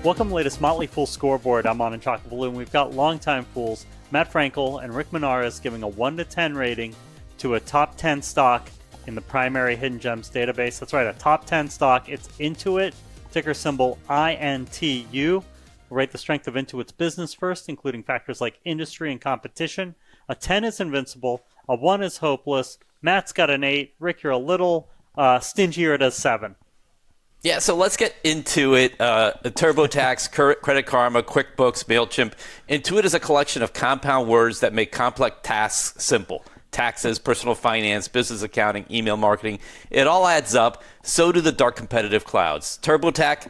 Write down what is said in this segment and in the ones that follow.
Welcome to the latest Motley Fool scoreboard. I'm on in Chocolate Blue, and we've got longtime fools Matt Frankel and Rick Menares giving a 1 to 10 rating to a top 10 stock in the primary Hidden Gems database. That's right, a top 10 stock. It's Intuit, ticker symbol INTU. We'll rate the strength of Intuit's business first, including factors like industry and competition. A 10 is invincible. A 1 is hopeless. Matt's got an 8. Rick, you're a little stingier at a 7. Yeah, so let's get into it. TurboTax, Credit Karma, QuickBooks, MailChimp. Intuit is a collection of compound words that make complex tasks simple. Taxes, personal finance, business accounting, email marketing. It all adds up. So do the dark competitive clouds. TurboTax,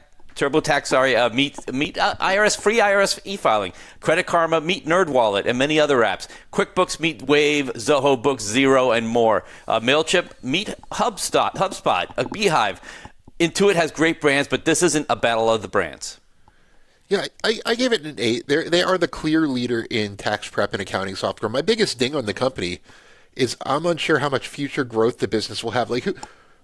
meet IRS, free IRS e-filing. Credit Karma, meet NerdWallet, and many other apps. QuickBooks, meet Wave, Zoho Books, Xero, and more. MailChimp, meet HubSpot, a Beehive. Intuit has great brands, but this isn't a battle of the brands. Yeah, I gave it an 8. They are the clear leader in tax prep and accounting software. My biggest ding on the company is I'm unsure how much future growth the business will have. Like,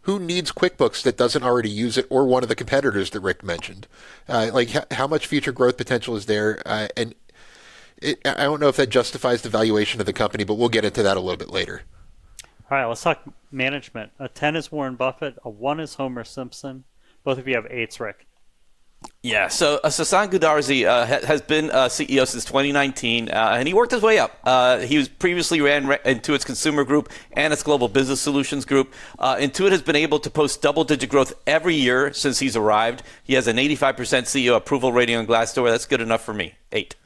who needs QuickBooks that doesn't already use it, or one of the competitors that Rick mentioned? How much future growth potential is there? I don't know if that justifies the valuation of the company, but we'll get into that a little bit later. All right, let's talk management. A 10 is Warren Buffett. A 1 is Homer Simpson. Both of you have 8s, Rick. Yeah, so Sasan Goodarzi has been CEO since 2019, and he worked his way up. He was previously ran Intuit's Consumer Group and its Global Business Solutions Group. Intuit has been able to post double-digit growth every year since he's arrived. He has an 85% CEO approval rating on Glassdoor. That's good enough for me. 8.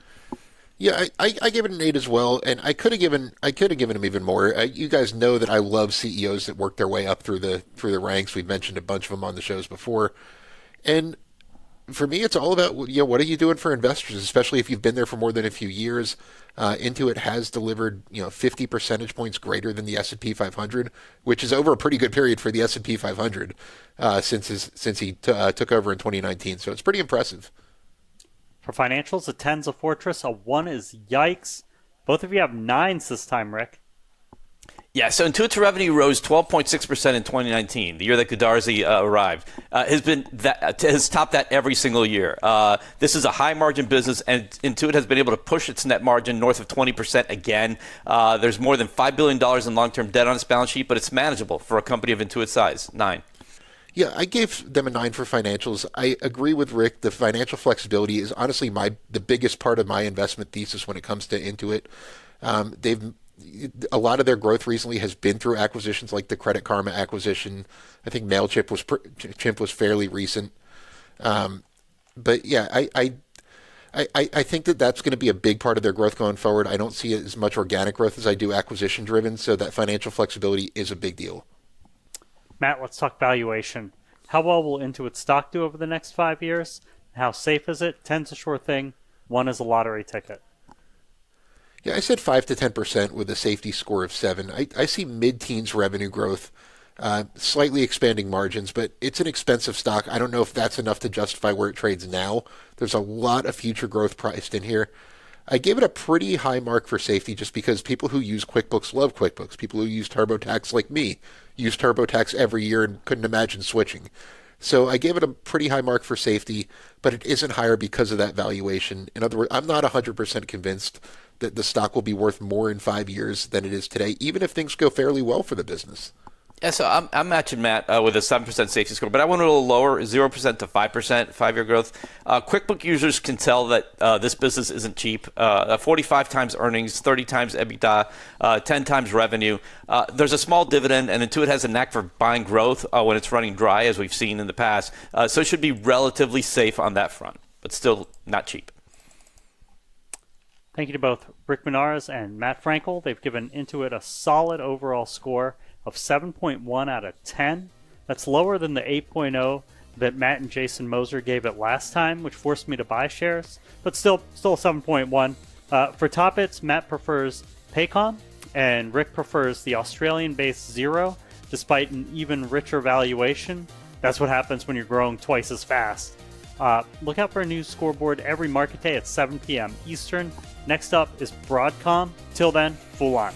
Yeah, I gave it an 8 as well, and I could have given him even more. You guys know that I love CEOs that work their way up through the ranks. We've mentioned a bunch of them on the shows before, and for me, it's all about what are you doing for investors, especially if you've been there for more than a few years. Intuit has delivered 50 percentage points greater than the S&P 500, which is over a pretty good period for the S&P 500 since he took over in 2019. So it's pretty impressive. For financials, a 10's a fortress, a 1 is yikes. Both of you have 9s this time, Rick. Yeah, so Intuit's revenue rose 12.6% in 2019, the year that Goodarzi arrived. Has topped that every single year. This is a high-margin business, and Intuit has been able to push its net margin north of 20% again. There's more than $5 billion in long-term debt on its balance sheet, but it's manageable for a company of Intuit's size. 9. Yeah, I gave them a 9 for financials. I agree with Rick. The financial flexibility is honestly the biggest part of my investment thesis when it comes to Intuit. A lot of their growth recently has been through acquisitions like the Credit Karma acquisition. I think MailChimp was fairly recent. But yeah, I think that's going to be a big part of their growth going forward. I don't see it as much organic growth as I do acquisition driven, so that financial flexibility is a big deal. Matt, let's talk valuation. How well will Intuit stock do over the next 5 years? How safe is it? 10's a sure thing. 1 is a lottery ticket. Yeah, I said 5 to 10% with a safety score of 7. I see mid-teens revenue growth, slightly expanding margins, but it's an expensive stock. I don't know if that's enough to justify where it trades now. There's a lot of future growth priced in here. I gave it a pretty high mark for safety just because people who use QuickBooks love QuickBooks. People who use TurboTax, like me, use TurboTax every year and couldn't imagine switching. So I gave it a pretty high mark for safety, but it isn't higher because of that valuation. In other words, I'm not 100% convinced that the stock will be worth more in 5 years than it is today, even if things go fairly well for the business. Yeah, so I'm matching Matt with a 7% safety score, but I went a little lower, 0% to 5%, 5-year growth. QuickBook users can tell that this business isn't cheap. 45 times earnings, 30 times EBITDA, 10 times revenue. There's a small dividend, and Intuit has a knack for buying growth when it's running dry, as we've seen in the past. So it should be relatively safe on that front, but still not cheap. Thank you to both Rick Menares and Matt Frankel. They've given Intuit a solid overall score of 7.1 out of 10. That's lower than the 8.0 that Matt and Jason Moser gave it last time, which forced me to buy shares, but still 7.1. For Toppits, Matt prefers Paycom, and Rick prefers the Australian-based Xero, despite an even richer valuation. That's what happens when you're growing twice as fast. Look out for a new scoreboard every market day at 7 p.m. Eastern. Next up is Broadcom. Till then, Fool on.